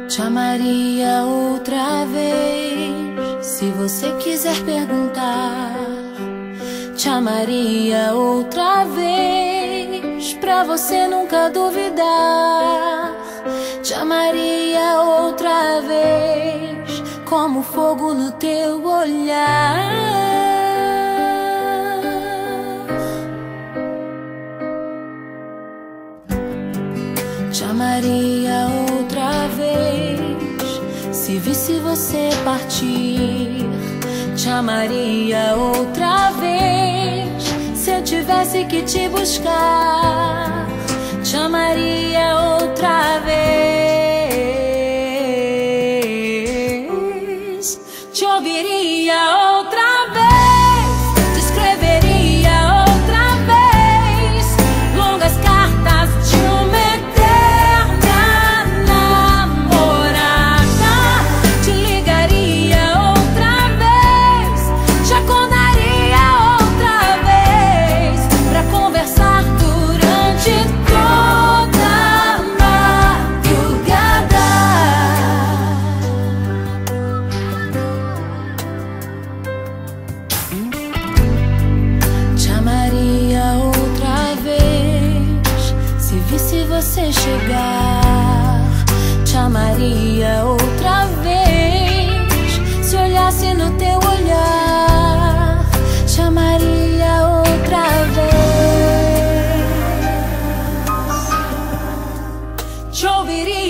Te amaria outra vez, se você quiser perguntar. Te amaria outra vez, pra você nunca duvidar. Te amaria outra vez, como fogo no teu olhar. Te amaria outra vez, se visse você partir. Te amaria outra vez, se eu tivesse que te buscar. Te amaria outra vez, te ouviria outra vez, te escreveria outra vez longas cartas de uma eterna namorada. Te ligaria outra vez, te acordaria outra vez pra conversar durante toda a madrugada. Te amaria outra vez, se visse você chegar. Te amaria outra vez, se olhasse no teu olhar. Te amaria outra vez, te ouviria